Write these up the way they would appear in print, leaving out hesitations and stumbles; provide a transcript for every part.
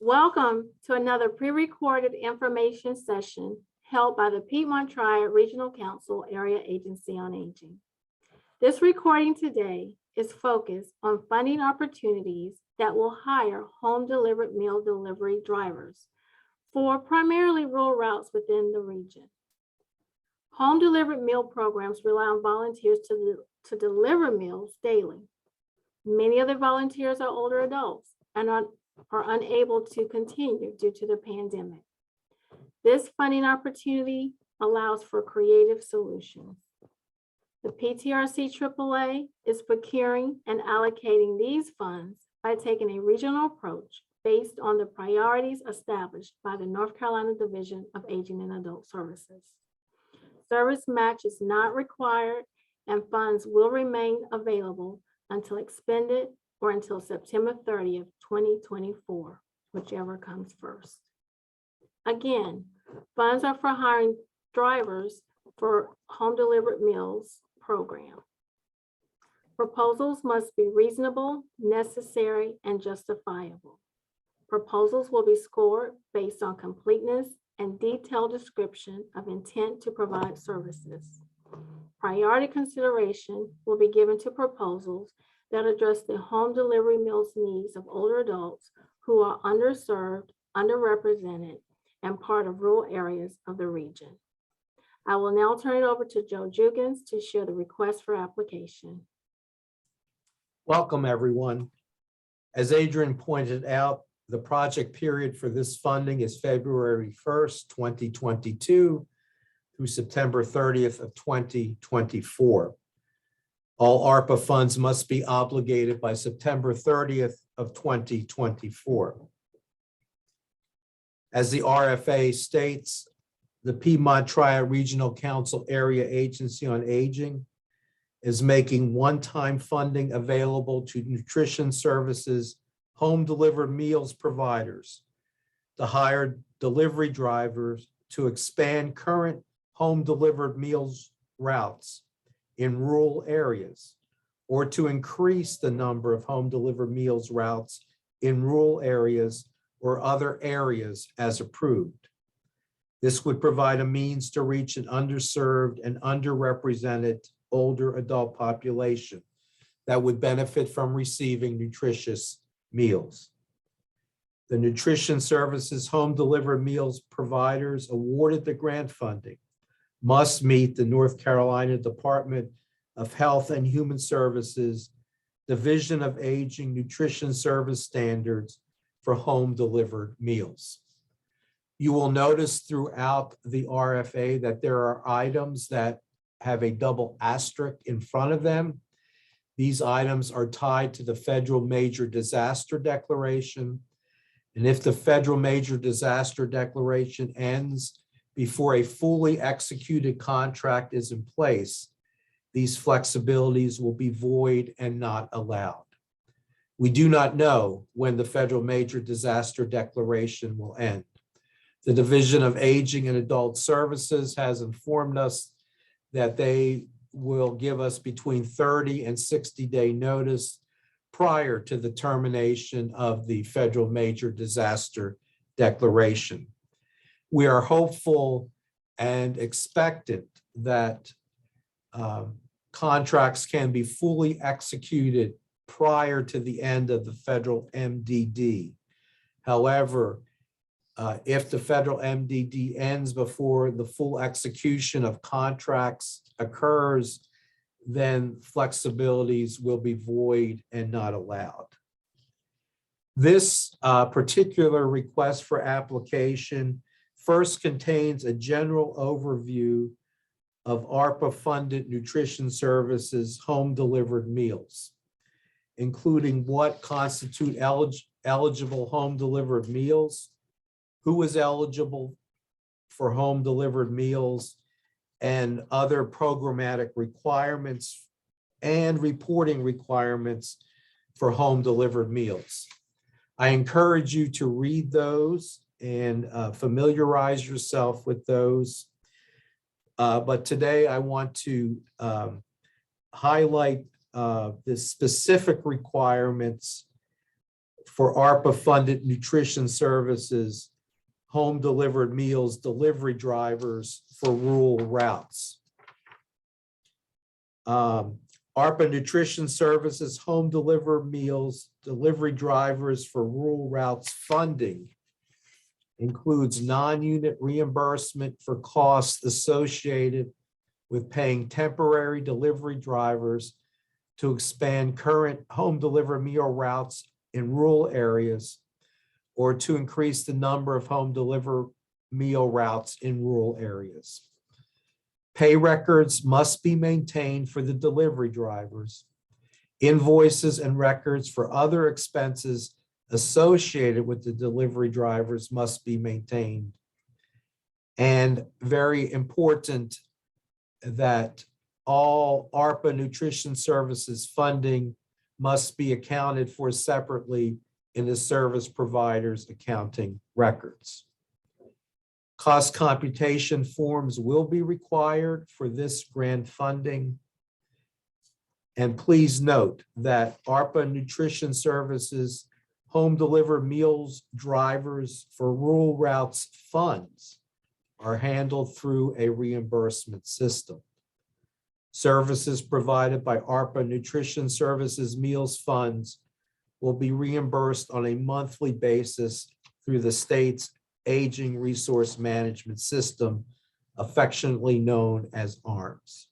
Welcome to another pre-recorded information session held by the Piedmont Triad Regional Council Area Agency on Aging. This recording today is focused on funding opportunities that will hire home-delivered meal delivery drivers for primarily rural routes within the region. Home-delivered meal programs rely on volunteers to deliver meals daily. Many of the volunteers are older adults and are unable to continue due to the pandemic. This funding opportunity allows for creative solutions. The PTRC AAA is procuring and allocating these funds by taking a regional approach based on the priorities established by the North Carolina Division of Aging and Adult Services. Service match is not required and funds will remain available until expended or until September 30th, 2024, whichever comes first. Again, funds are for hiring drivers for home delivered meals program. Proposals must be reasonable, necessary, and justifiable. Proposals will be scored based on completeness and detailed description of intent to provide services. Priority consideration will be given to proposals that address the home delivery meals needs of older adults who are underserved, underrepresented, and part of rural areas of the region. I will now turn it over to Joe Jugans to share the request for application. Welcome, everyone. As Adrian pointed out, the project period for this funding is February 1st, 2022 through September 30th of 2024. All ARPA funds must be obligated by September 30th of 2024. As the RFA states, the Piedmont Triad Regional Council Area Agency on Aging is making one-time funding available to nutrition services, home delivered meals providers, to hire delivery drivers to expand current home delivered meals routes in rural areas, or to increase the number of home delivered meals routes in rural areas or other areas as approved. This would provide a means to reach an underserved and underrepresented older adult population that would benefit from receiving nutritious meals. The Nutrition Services Home Delivered Meals providers awarded the grant funding must meet the North Carolina Department of Health and Human Services Division of Aging Nutrition Service standards for home delivered meals. You will notice throughout the RFA that there are items that have a double asterisk in front of them. These items are tied to the Federal Major Disaster Declaration. And if the Federal Major Disaster Declaration ends before a fully executed contract is in place, these flexibilities will be void and not allowed. We do not know when the Federal Major Disaster Declaration will end. The Division of Aging and Adult Services has informed us that they will give us between 30 and 60-day notice prior to the termination of the Federal Major Disaster Declaration. We are hopeful and expectant that contracts can be fully executed prior to the end of the federal MDD. However, if the federal MDD ends before the full execution of contracts occurs, then flexibilities will be void and not allowed. This particular request for application first contains a general overview of ARPA-funded nutrition services home delivered meals, including what constitute eligible home delivered meals, who is eligible for home delivered meals, and other programmatic requirements and reporting requirements for home delivered meals. I encourage you to read those and familiarize yourself with those. But today I want to highlight the specific requirements for ARPA-funded nutrition services, home delivered meals, delivery drivers for rural routes. ARPA Nutrition Services, home delivered meals, delivery drivers for rural routes funding includes non-unit reimbursement for costs associated with paying temporary delivery drivers to expand current home delivered meal routes in rural areas or to increase the number of home delivered meal routes in rural areas. Pay records must be maintained for the delivery drivers. Invoices and records for other expenses associated with the delivery drivers must be maintained. And very important that all ARPA Nutrition Services funding must be accounted for separately in the service provider's accounting records. Cost computation forms will be required for this grant funding. And please note that ARPA Nutrition Services home delivered meals drivers for rural routes funds are handled through a reimbursement system. Services provided by ARPA Nutrition Services meals funds will be reimbursed on a monthly basis through the state's Aging Resource Management System, affectionately known as ARMS.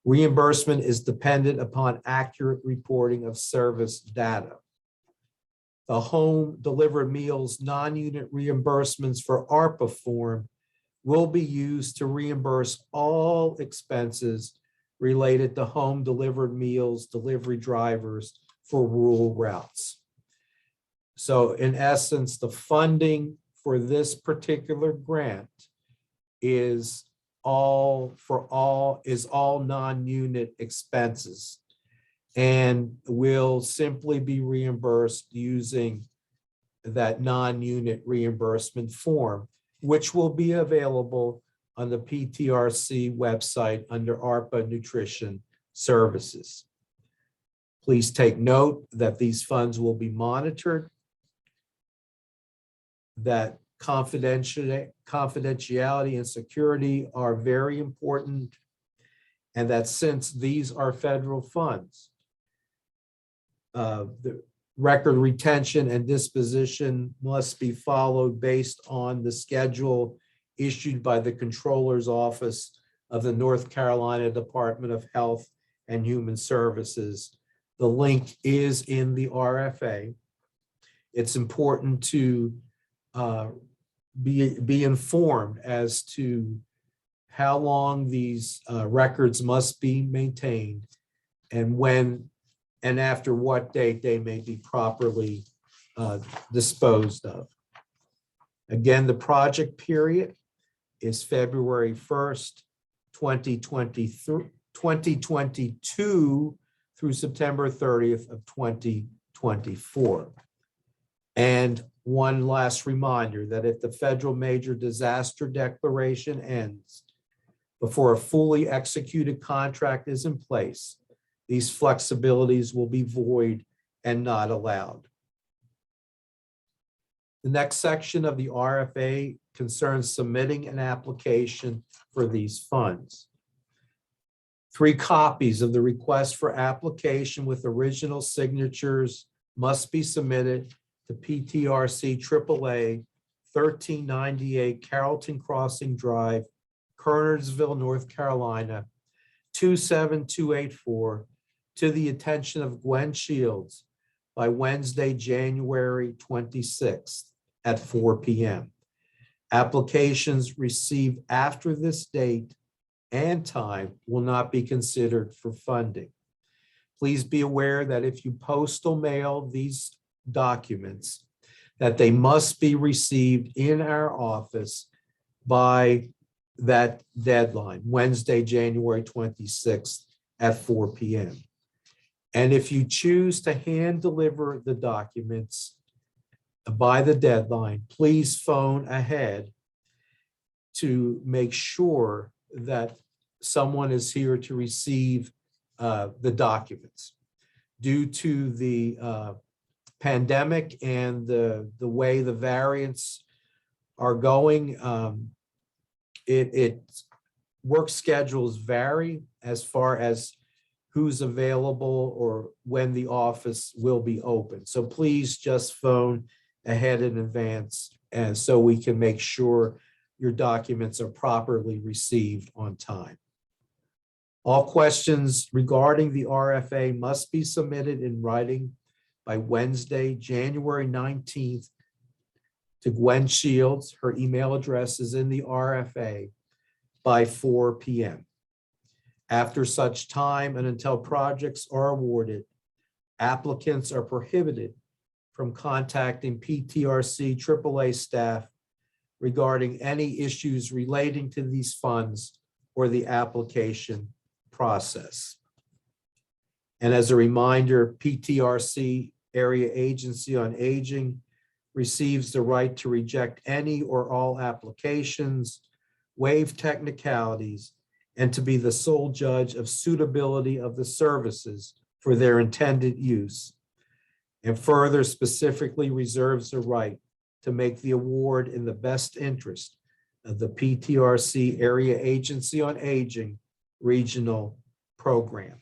Reimbursement is dependent upon accurate reporting of service data. The home delivered meals non-unit reimbursements for ARPA form will be used to reimburse all expenses related to home delivered meals, delivery drivers for rural routes. So in essence, the funding for this particular grant is all non-unit expenses and will simply be reimbursed using that non-unit reimbursement form, which will be available on the PTRC website under ARPA Nutrition Services. Please take note that these funds will be monitored, that confidentiality and security are very important, and that since these are federal funds, the record retention and disposition must be followed based on the schedule issued by the Controller's Office of the North Carolina Department of Health and Human Services. The link is in the RFA. It's important to be informed as to how long these records must be maintained and when and after what date they may be properly disposed of. Again, the project period is February 1st, 2022 through September 30th of 2024. And one last reminder that if the federal major disaster declaration ends before a fully executed contract is in place, these flexibilities will be void and not allowed. The next section of the RFA concerns submitting an application for these funds. 3 copies of the request for application with original signatures must be submitted to PTRC AAA 1398 Carrollton Crossing Drive, Kernersville, North Carolina, 27284, to the attention of Gwen Shields by Wednesday, January 26th at 4 p.m. Applications received after this date and time will not be considered for funding. Please be aware that if you postal mail these documents, that they must be received in our office by that deadline, Wednesday, January 26th at 4 p.m. And if you choose to hand deliver the documents by the deadline, please phone ahead to make sure that someone is here to receive the documents. Due to the pandemic and the way the variants are going, work schedules vary as far as who's available or when the office will be open. So please just phone ahead in advance, and so we can make sure your documents are properly received on time. All questions regarding the RFA must be submitted in writing by Wednesday, January 19th to Gwen Shields. Her email address is in the RFA by 4 p.m. After such time and until projects are awarded, applicants are prohibited from contacting PTRC AAA staff regarding any issues relating to these funds or the application process. And as a reminder, PTRC Area Agency on Aging receives the right to reject any or all applications, waive technicalities, and to be the sole judge of suitability of the services for their intended use, and further specifically reserves the right to make the award in the best interest of the PTRC Area Agency on Aging Regional Program.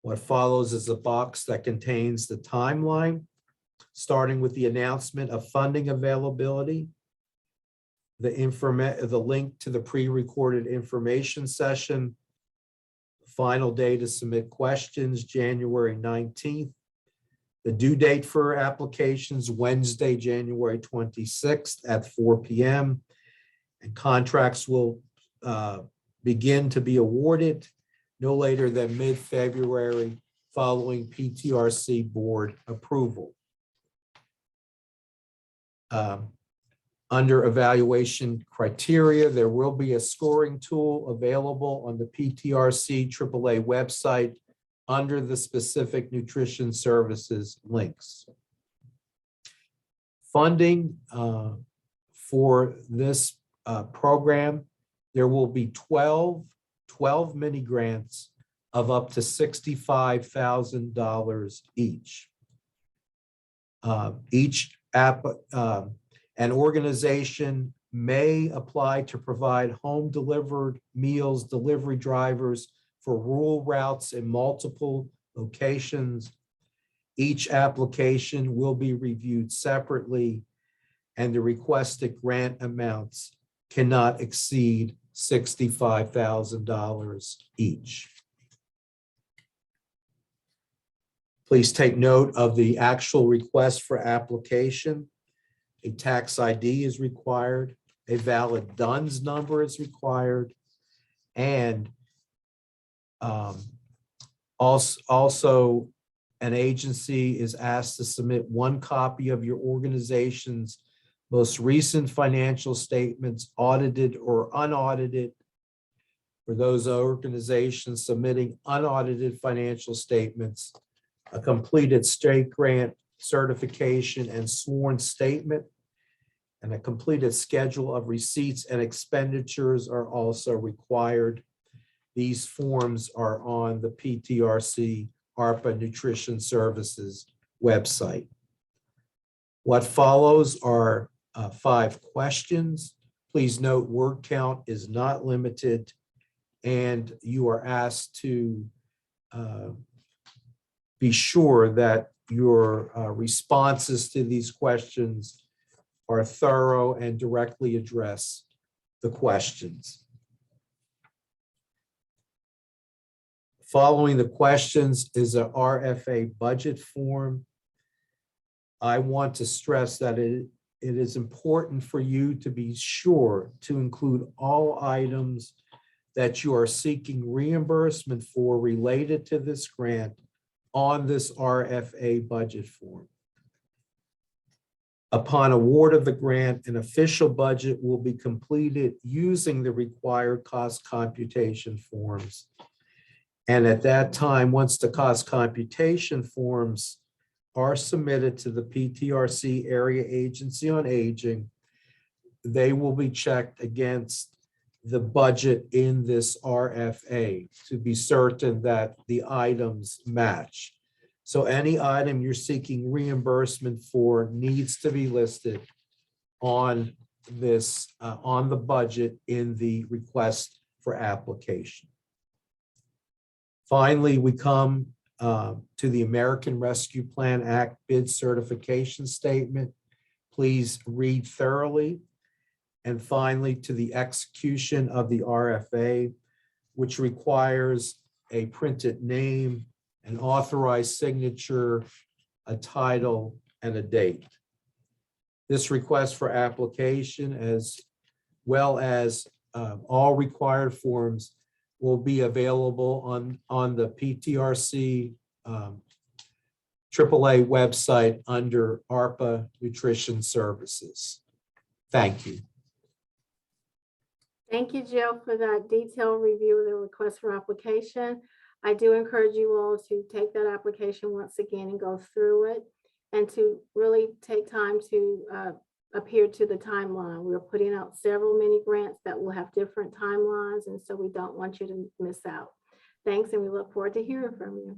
What follows is a box that contains the timeline, starting with the announcement of funding availability, the link to the pre-recorded information session, final day to submit questions, January 19th, the due date for applications, Wednesday, January 26th at 4 p.m., and contracts will begin to be awarded no later than mid-February following PTRC board approval. Under evaluation criteria, there will be a scoring tool available on the PTRC AAA website under the specific nutrition services links. Funding for this program, there will be 12 mini grants of up to $65,000 each. An organization may apply to provide home delivered meals, delivery drivers for rural routes in multiple locations. Each application will be reviewed separately, and the requested grant amounts cannot exceed $65,000 each. Please take note of the actual request for application. A tax ID is required, a valid DUNS number is required, and also an agency is asked to submit one copy of your organization's most recent financial statements, audited or unaudited. For those organizations submitting unaudited financial statements, a completed state grant certification and sworn statement, and a completed schedule of receipts and expenditures are also required. These forms are on the PTRC ARPA Nutrition Services website. What follows are 5 questions. Please note word count is not limited, and you are asked to be sure that your responses to these questions are thorough and directly address the questions. Following the questions is a RFA budget form. I want to stress that it is important for you to be sure to include all items that you are seeking reimbursement for related to this grant on this RFA budget form. Upon award of the grant, an official budget will be completed using the required cost computation forms. And at that time, once the cost computation forms are submitted to the PTRC Area Agency on Aging, they will be checked against the budget in this RFA to be certain that the items match. So any item you're seeking reimbursement for needs to be listed on this, on the budget in the request for application. Finally, we come to the American Rescue Plan Act bid certification statement. Please read thoroughly. And finally, to the execution of the RFA, which requires a printed name, an authorized signature, a title, and a date. This request for application, as well as all required forms, will be available on the PTRC AAA website under ARPA Nutrition Services. Thank you. Thank you, Jill, for that detailed review of the request for application. I do encourage you all to take that application once again and go through it and to really take time to adhere to the timeline. We're putting out several mini grants that will have different timelines, and so we don't want you to miss out. Thanks, and we look forward to hearing from you.